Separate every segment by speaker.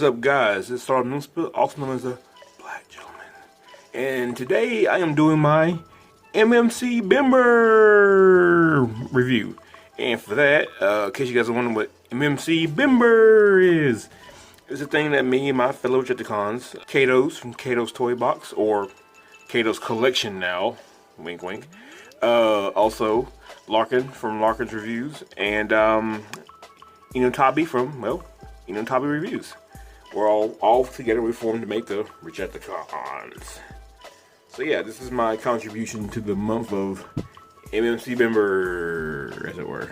Speaker 1: is up, guys? It's Cylindrus, also known as the Black Gentleman. And today I am doing my MMC Bimber review. And for that, in case you guys are wondering what MMC Bimber is, it's a thing that me and my fellow Jaticons, Katos from Katos Toy Box, or Katos Collection now, wink wink. Also, Larkin from Larkin's Reviews, and Enewtabie from, well, Enewtabie Reviews. We're all together, we formed to make the Jaticons. So yeah, this is my contribution to the month of MMC Bimber, as it were.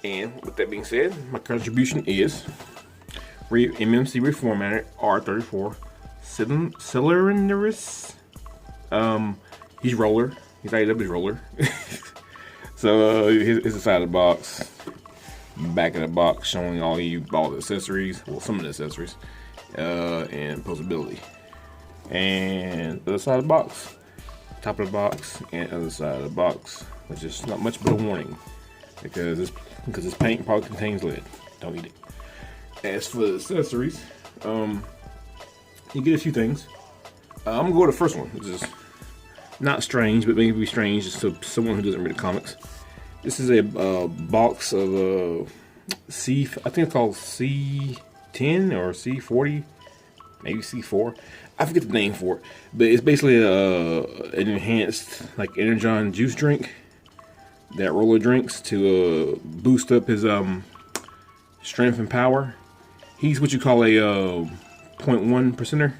Speaker 1: And with that being said, my contribution is MMC Reformatted R34 Cylindrus. He's roller. He's lighted up his roller. So here's the side of the box. Back of the box showing all the accessories, well, some of the accessories, and posability. And other side of the box, top of the box, and other side of the box, which is not much but a warning, because this paint probably contains lead. Don't eat it. As for the accessories, you get a few things. I'm gonna go with the first one, which is not strange, but maybe strange just to someone who doesn't read the comics. This is a box of I think it's called C10 or C40, maybe C4. I forget the name for it, but it's basically an enhanced like Energon juice drink that Roller drinks to boost up his strength and power. He's what you call a 0.1 percenter,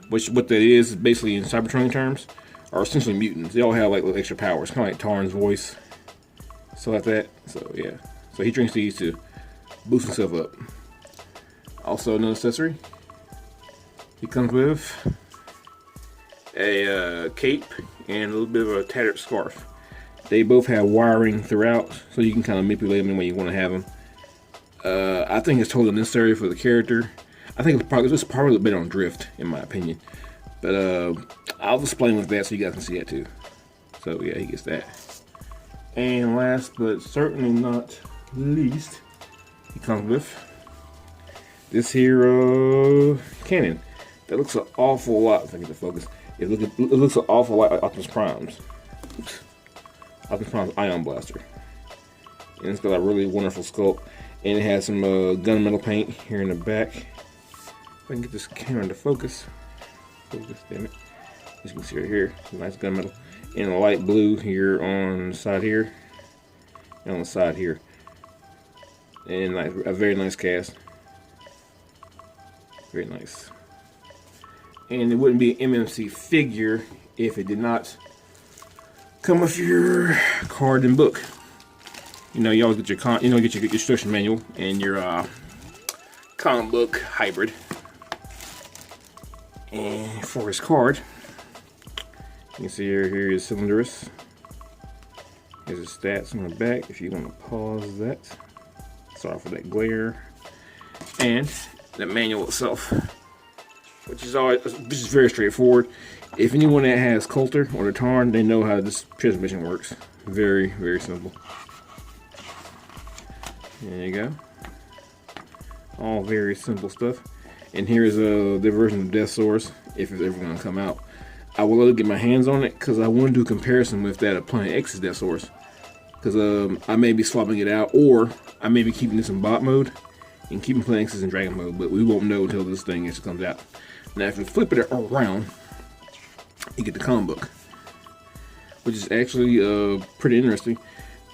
Speaker 1: which what that is basically in Cybertronic terms are essentially mutants. They all have like extra powers, kind of like Tarn's voice. So like that. So yeah. So he drinks these to boost himself up. Also another accessory. He comes with a cape and a little bit of a tattered scarf. They both have wiring throughout, so you can kind of manipulate them any way you want to have them. I think it's totally necessary for the character. I think it's probably a bit on drift, in my opinion. But I'll explain with that so you guys can see that too. So yeah, he gets that. And last but certainly not least, he comes with this here cannon that looks an awful lot. If I get the focus, it looks an awful lot like Optimus Prime's. Optimus Prime's Ion Blaster, and it's got a really wonderful sculpt, and it has some gunmetal paint here in the back. If I can get this camera into focus, damn it! As you can see right here, some nice gunmetal. And a light blue here on the side here, and on the side here, and like a very nice cast, very nice. And it wouldn't be an MMC figure if it did not come with your card and book. You know, you always get your get your instruction manual and your comic book hybrid. And for his card, you can see here is Cylindrus. Here's his stats on the back if you want to pause that. Sorry for that glare. And the manual itself, which is very straightforward. If anyone that has Coulter or the Tarn, they know how this transmission works. Very, very simple. There you go. All very simple stuff. And here's the version of Death Source, if it's ever going to come out. I will love to get my hands on it because I want to do a comparison with that of Planet X's Death Source. Because I may be swapping it out, or I may be keeping this in bot mode and keeping Planet X's in Dragon mode, but we won't know until this thing actually comes out. Now, if you flip it around, you get the comic book, which is actually pretty interesting.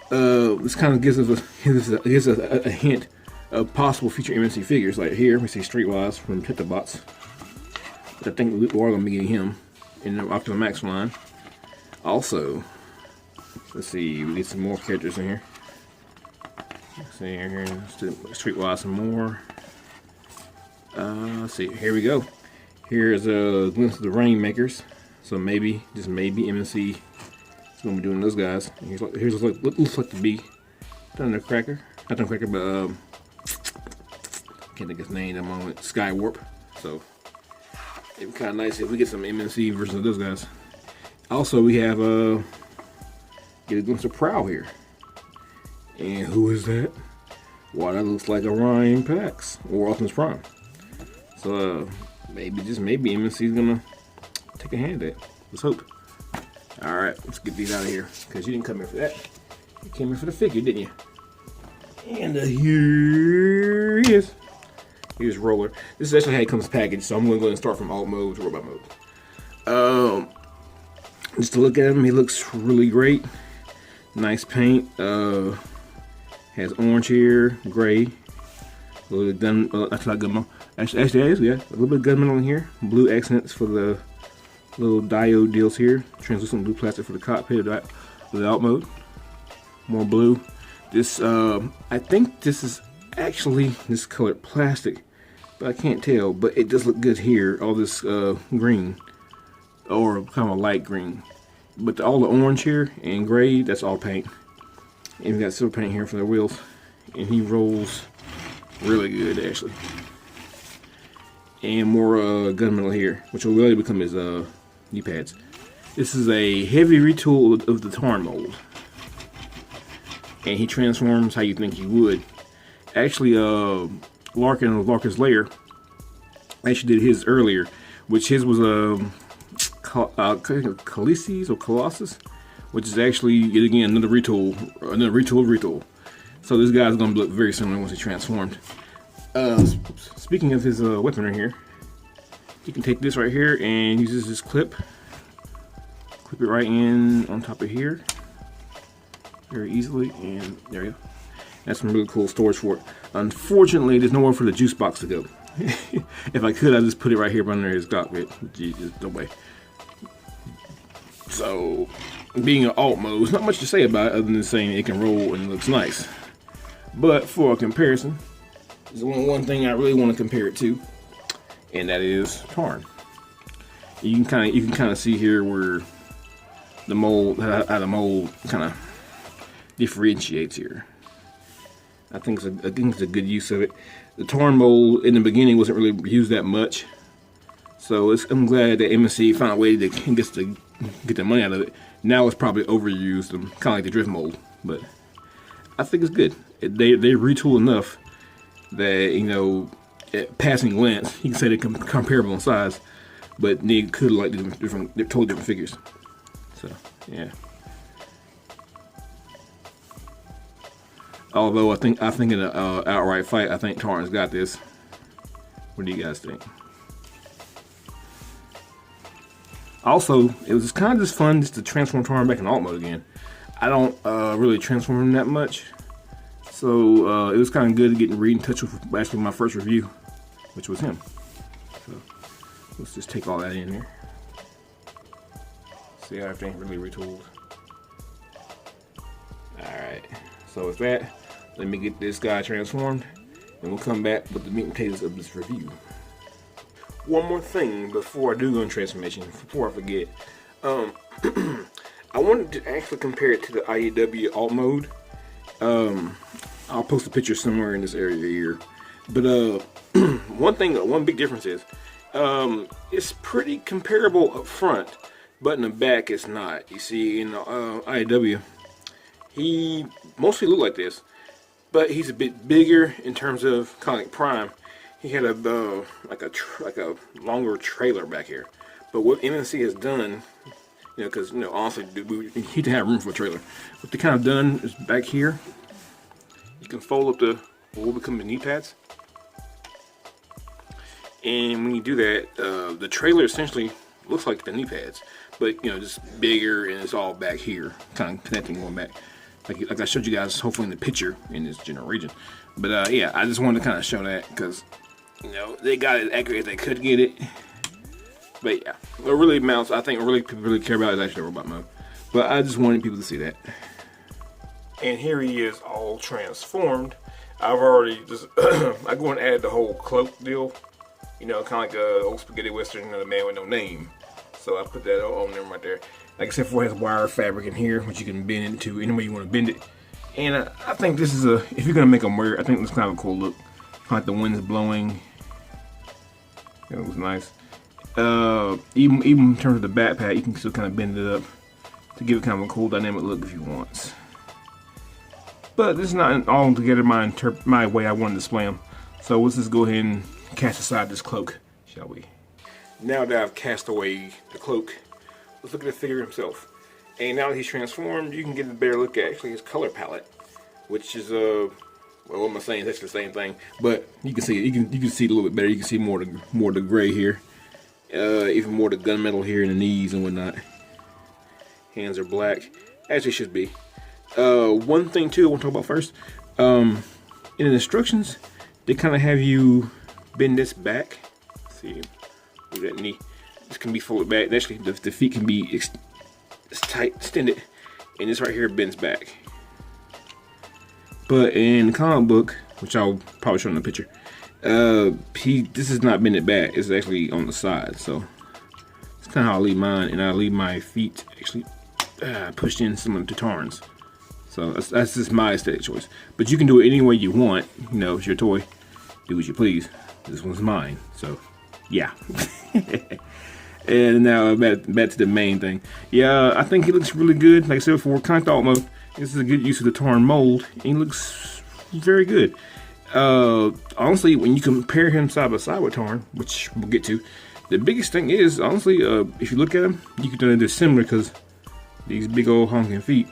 Speaker 1: This kind of gives us a hint of possible future MMC figures. Like here, we see Streetwise from Titabots. I think we are going to be getting him in the Optimus Max line. Also, let's see, we get some more characters in here. Let's see here, Streetwise some more. Let's see, here we go. Here's a glimpse of the Rainmakers. So maybe, just maybe, MMC is going to be doing those guys. Here's what looks like to be Thundercracker. Not Thundercracker, but can't think of his name at the moment. Skywarp. So it'd be kind of nice if we get some MMC versions of those guys. Also, we have get a glimpse of Prowl here. And who is that? Well, that looks like Orion Pax or Optimus Prime. So maybe, just maybe, MSC is gonna take a hand at it. Let's hope. All right, let's get these out of here because you didn't come here for that. You came here for the figure, didn't you? And here he is. Here's Roller. This is actually how it comes packaged, so I'm going to go and start from alt mode to robot mode. Just to look at him, he looks really great. Nice paint. Has orange here, gray. A little gun. That's not gun. Actually, that is, yeah. A little bit of gunmetal on here. Blue accents for the little diode deals here. Translucent blue plastic for the cockpit of the alt mode. More blue. This, I think this is actually this colored plastic, but I can't tell. But it does look good here. All this green, or kind of a light green. But all the orange here and gray, that's all paint. And we got silver paint here for the wheels. And he rolls really good, actually. And more gunmetal here, which will really become his knee pads. This is a heavy retool of the Tarn mold. And he transforms how you think he would. Actually, Larkin of Larkin's Lair actually did his earlier, which his was Colossus or Colossus, which is actually, yet again, another retool. So this guy's gonna look very similar once he transformed. Speaking of his weaponry here, you can take this right here and use this clip it right in on top of here very easily, and there you go. That's some really cool storage for it. Unfortunately, there's nowhere for the juice box to go. If I could, I'd just put it right here under his cockpit. There's no way. So, being an alt mode, there's not much to say about it other than saying it can roll and it looks nice. But for a comparison, there's only one thing I really want to compare it to, and that is Tarn. You can kind of see here where the mold, how the mold kind of differentiates here. I think it's a good use of it. The Tarn mold in the beginning wasn't really used that much, so I'm glad that MSC found a way to get the money out of it. Now it's probably overused, kind of like the drift mold, but I think it's good. They retool enough that, you know, at passing glance, you can say they're comparable in size, but they could like they're totally different figures. So yeah. Although I think in an outright fight, I think Tarn's got this. What do you guys think? Also, it was kind of just fun just to transform Tarn back in alt mode again. I don't really transform him that much, so it was kind of good to get in touch with actually my first review, which was him. So let's just take all that in here. See how everything really retooled. Alright, so with that, let me get this guy transformed, and we'll come back with the meat and potatoes of this review. One more thing before I do go in transformation, before I forget. I wanted to actually compare it to the IEW alt mode. I'll post a picture somewhere in this area here. But one big difference is it's pretty comparable up front, but in the back it's not. You see, in the IEW, he mostly looked like this, but he's a bit bigger in terms of kind of like Prime. He had a like a longer trailer back here. But what MSC has done, you know, because, you know, honestly, he didn't have room for a trailer. What they kind of done is back here, you can fold up what will become the knee pads. And when you do that, the trailer essentially looks like the knee pads, but, you know, just bigger, and it's all back here, kind of connecting going back. Like I showed you guys, hopefully in the picture in this general region. But yeah, I just wanted to kind of show that because, you know, they got it as accurate as they could get it. But yeah, what really amounts, I think, what people really care about is actually robot mode. But I just wanted people to see that. And here he is, all transformed. I've already just I go and add the whole cloak deal. You know, kind of like a old spaghetti western, the man with no name. So I put that on there right there. Like I said before, it has wire fabric in here, which you can bend into any way you want to bend it. And I think this is if you're gonna make them wear, I think this is kind of a cool look. Kind of like the wind is blowing. It was nice. Even in terms of the backpack, you can still kind of bend it up to give it kind of a cool dynamic look if you want. But this is not all together my way I want to display them. So let's just go ahead and cast aside this cloak, shall we? Now that I've cast away the cloak, let's look at the figure himself. And now that he's transformed, you can get a better look at actually his color palette, which is well, what am I saying? That's the same thing, but you can see it. You can see it a little bit better. You can see more of the gray here, even more of the gunmetal here in the knees and whatnot. Hands are black, as they should be. One thing too I want to talk about first. In the instructions, they kind of have you bend this back. Let's see, move that knee. This can be folded back. And actually, the feet can be tight, extended, and this right here bends back. But in the comic book, which I'll probably show in the picture, this is not bended back. It's actually on the side. So it's kind of how I leave mine, and I leave my feet actually pushed in similar to Tarn's. So that's just my aesthetic choice. But you can do it any way you want. You know, it's your toy. Do what you please. This one's mine. So, yeah. And now back to the main thing. Yeah, I think he looks really good. Like I said before, kind of thought this is a good use of the Tarn mold. And he looks very good. Honestly, when you compare him side by side with Tarn, which we'll get to, the biggest thing is, honestly, if you look at him, you can tell they're similar because these big old honking feet.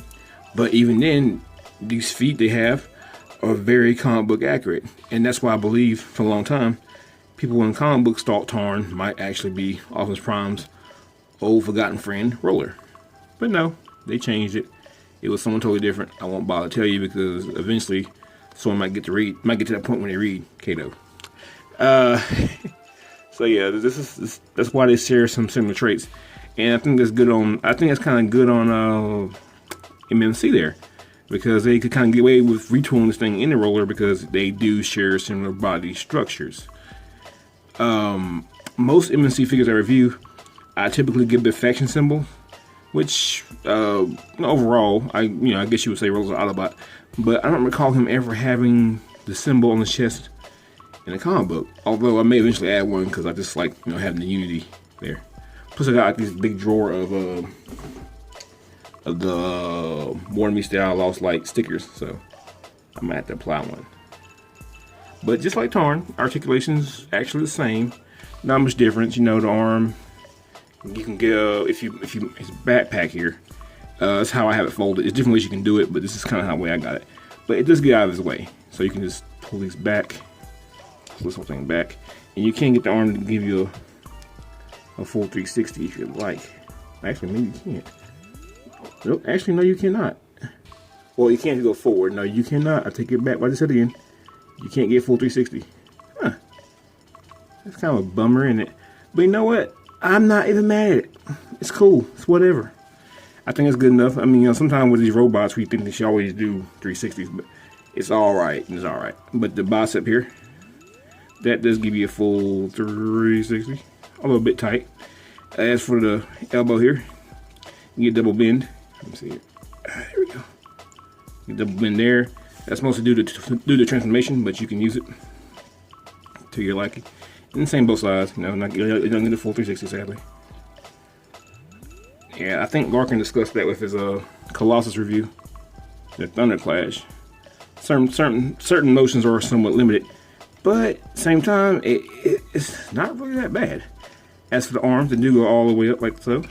Speaker 1: But even then, these feet they have are very comic book accurate. And that's why I believe for a long time, people in comic books thought Tarn might actually be Optimus Prime's old forgotten friend, Roller. But no, they changed it. It was someone totally different. I won't bother to tell you because eventually someone might get to that point when they read Kato. So yeah, that's why they share some similar traits. And I think that's kind of good on MMC there, because they could kind of get away with retooling this thing in the Roller because they do share similar body structures. Most MMC figures I review, I typically give the faction symbol, which overall, I guess you would say Roller's an Autobot, but I don't recall him ever having the symbol on the chest in a comic book. Although I may eventually add one because I just like having the unity there. Plus I got like this big drawer of the Warn Me style Lost Light stickers, so I might have to apply one. But just like Tarn, articulation's actually the same. Not much difference, the arm. You can get if you his backpack here. That's how I have it folded. There's different ways you can do it, but this is kind of how way I got it. But it does get out of his way, so you can just pull these back, pull this whole thing back, and you can get the arm to give you a full 360 if you like. Actually, maybe you can't. Nope, actually, no, you cannot. Well, you can't go forward. No, you cannot. I take it back. What I said again. You can't get full 360. Huh. That's kind of a bummer, isn't it? But you know what? I'm not even mad at it. It's cool. It's whatever. I think it's good enough. I mean, sometimes with these robots, we think they should always do 360s, but it's alright. It's alright. But the bicep here, that does give you a full 360. A little bit tight. As for the elbow here, you get double bend. Let me see it. There we go. You double bend there. That's mostly due to transformation, but you can use it to your liking. And same both sides. You don't get the full 360, sadly. Yeah, I think Larkin discussed that with his Colossus review, the Thunderclash. Certain motions are somewhat limited, but same time, it's not really that bad. As for the arms, they do go all the way up like so.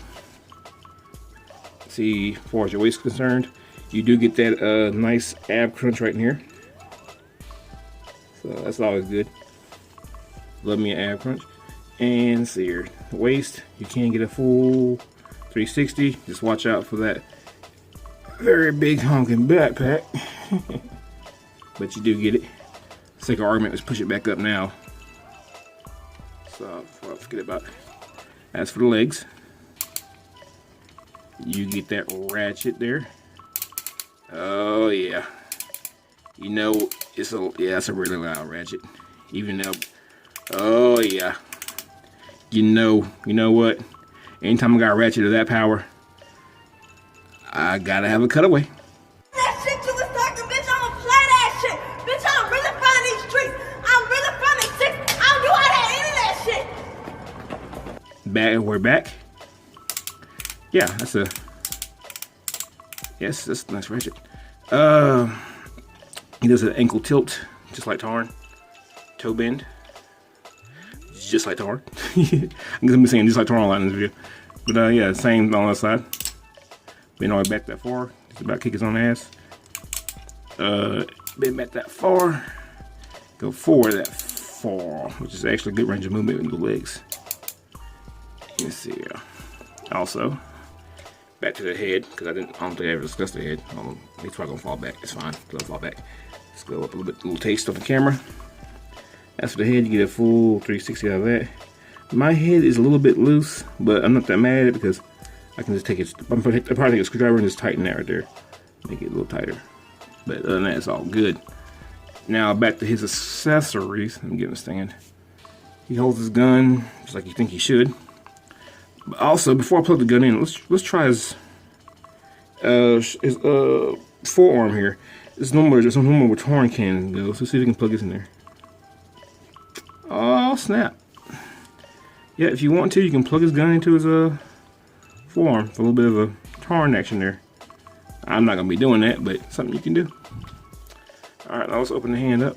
Speaker 1: See, as far as your waist is concerned, you do get that nice ab crunch right in here. So that's always good. Love me an ab crunch. And see here, the waist, you can get a full 360. Just watch out for that very big honking backpack. But you do get it. Sake of argument, let's push it back up now. So before I forget about it. As for the legs, you get that ratchet there. Oh yeah, it's a really loud ratchet. Even though, oh yeah, you know what? Anytime I got a ratchet of that power, I gotta have a cutaway.
Speaker 2: That shit you was talking, bitch, I don't play that shit. Bitch, I'm really from these streets. I'm really from the six. I don't do all that internet shit.
Speaker 1: Back, we're back. Yeah, that's a nice ratchet. He does an ankle tilt, just like Tarn. Toe bend. just like Tar. I'm gonna be saying just like Tar a lot in this video. But yeah, same on the other side. Been all the way back that far. Just about kick his own ass. Been back that far. Go forward that far, which is actually a good range of movement with the legs. Let's see. Also, back to the head, because I don't think I ever discussed the head. He's probably gonna fall back. It's fine. It'll fall back. Let's go up a little taste of the camera. As for the head, you get a full 360 out of that. My head is a little bit loose, but I'm not that mad at it because I can just take it. I'll probably take a screwdriver and just tighten that right there, make it a little tighter. But other than that, it's all good. Now back to his accessories. Let me get him stand. He holds his gun just like you think he should. But also, before I plug the gun in, let's try his forearm here. There's no more where torn can go. So let's see if we can plug this in there. Oh snap! Yeah, if you want to, you can plug his gun into his forearm for a little bit of a torn action there. I'm not gonna be doing that, but something you can do. All right, now let's open the hand up.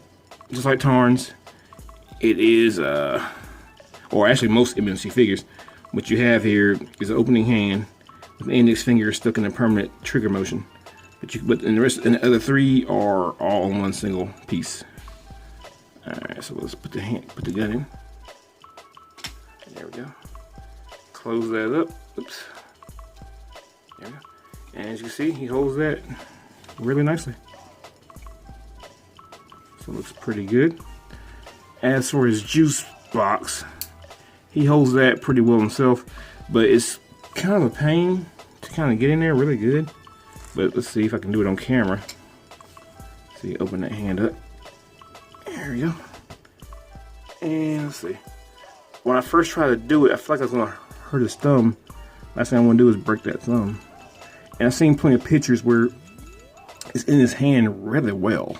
Speaker 1: Just like Tarn's, it is, or actually most MMC figures, what you have here is an opening hand with the index finger stuck in a permanent trigger motion. But the rest and the other three are all in one single piece. All right, so let's put the gun in. There we go. Close that up. Oops. There we go. And as you can see, he holds that really nicely. So it looks pretty good. As for his juice box, he holds that pretty well himself, but it's kind of a pain to kind of get in there really good. But let's see if I can do it on camera. See, open that hand up. There we go. And let's see. When I first tried to do it, I felt like I was gonna hurt his thumb. Last thing I want to do is break that thumb. And I've seen plenty of pictures where it's in his hand really well.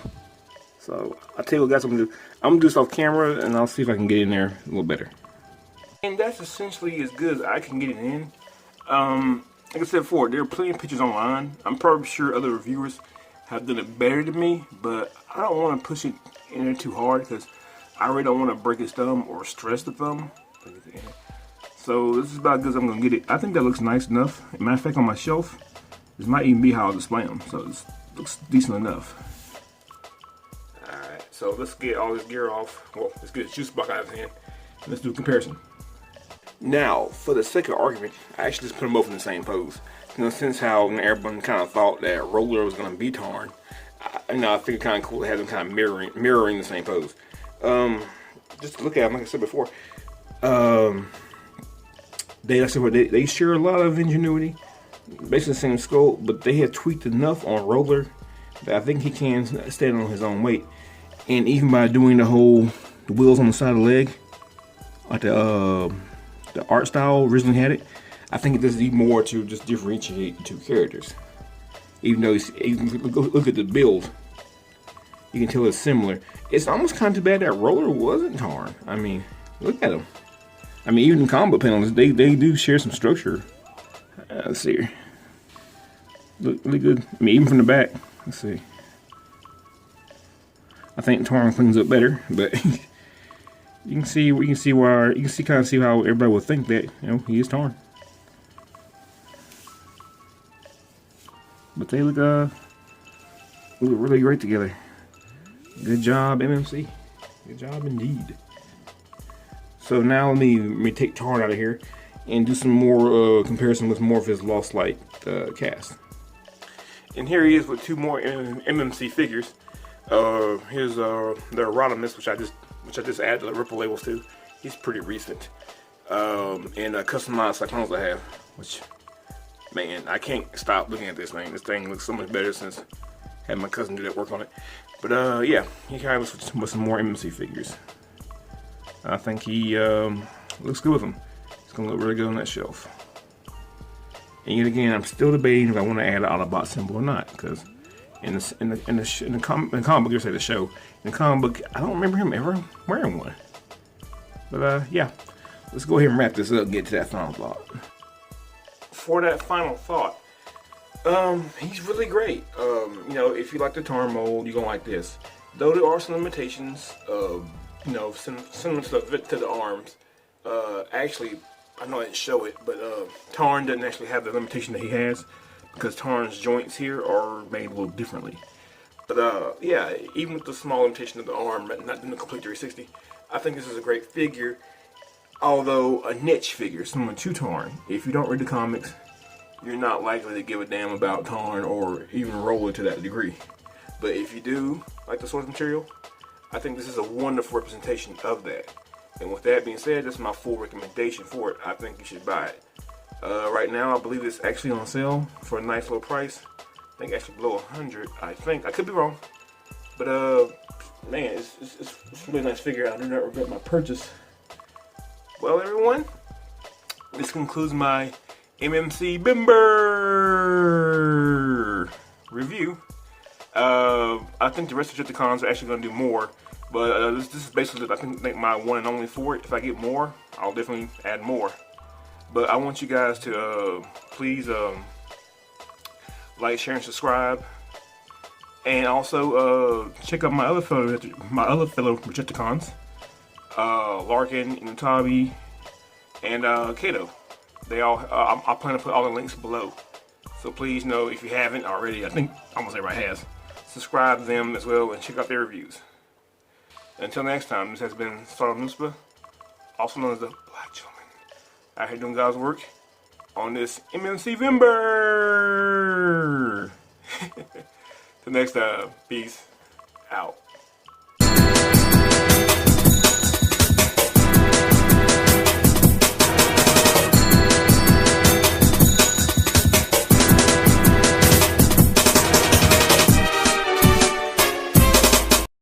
Speaker 1: So I'll tell you what, guys, I'm gonna do this off camera, and I'll see if I can get in there a little better. And that's essentially as good as I can get it in. Like I said before, there are plenty of pictures online. I'm probably sure other reviewers have done it better than me, but I don't want to push it in there too hard because I really don't want to break his thumb or stress the thumb. So this is about as good as I'm gonna get it. I think that looks nice enough. As a matter of fact, on my shelf, this might even be how I'll display them. So this looks decent enough. Alright, so let's get all this gear off. Well, let's get his juice box out of his hand. And let's do a comparison. Now, for the sake of argument, I actually just put them both in the same pose. You know, since how everyone kind of thought that Roller was going to be Tarn, I figured kind of cool to have them kind of mirroring the same pose. Just look at them, like I said before. They share a lot of ingenuity, basically the same scope, but they have tweaked enough on Roller that I think he can stand on his own weight. And even by doing the wheels on the side of the leg, like the art style originally had it, I think it does even more to just differentiate the two characters. Even though look at the build, you can tell it's similar. It's almost kind of too bad that Roller wasn't Tarn. I mean, look at him. I mean, even in combo panels, they do share some structure. Let's see here. Look really good. I mean, even from the back. Let's see. I think Tarn cleans up better, but you can see kind of see how everybody would think that, you know, he is Tarn. But they look really great together. Good job, MMC. Good job indeed. So now let me take Tarn out of here and do some more comparison with more of his Lost Light cast. And here he is with two more MMC figures. Here's the Enewtabie, which I just added the Ripple labels to. He's pretty recent. And customized Cyclones I have, which, man, I can't stop looking at this thing. This thing looks so much better since I had my cousin do that work on it. But yeah, he kind of with some more MMC figures. I think he looks good with them. It's gonna look really good on that shelf. And yet again, I'm still debating if I want to add an Autobot symbol or not, because in the comic book, you say the show, in the comic book, I don't remember him ever wearing one. But yeah, let's go ahead and wrap this up and get to that final thought. For that final thought, he's really great. You know, if you like the Tarn mold, you're gonna like this. Though there are some limitations of, you know, similar stuff to the arms. Actually, I know I didn't show it, but Tarn doesn't actually have the limitation that he has because Tarn's joints here are made a little differently. But yeah, even with the small limitation of the arm, not doing the complete 360, I think this is a great figure. Although a niche figure, similar to Tarn. If you don't read the comics, you're not likely to give a damn about Tarn or even Roller to that degree. But if you do like the source material, I think this is a wonderful representation of that. And with that being said, that's my full recommendation for it. I think you should buy it. Right now, I believe it's actually on sale for a nice low price. I think actually below 100. I think I could be wrong, but man, it's a really nice figure. I do not regret my purchase. Well, everyone, this concludes my MMC Bimber review. I think the rest of Decepticons are actually going to do more, but this is basically, I think, my one and only for it. If I get more, I'll definitely add more. But I want you guys to please like, share, and subscribe, and also check out my other fellow Decepticons, Larkin, Enewtabie, and Katos. They all, I plan to put all the links below. So please know, if you haven't already, I think almost everybody has, subscribe to them as well and check out their reviews. Until next time, this has been Cylindrus, also known as the Black Gentleman, out here doing God's work on this MMC Vember. Till next time, peace out.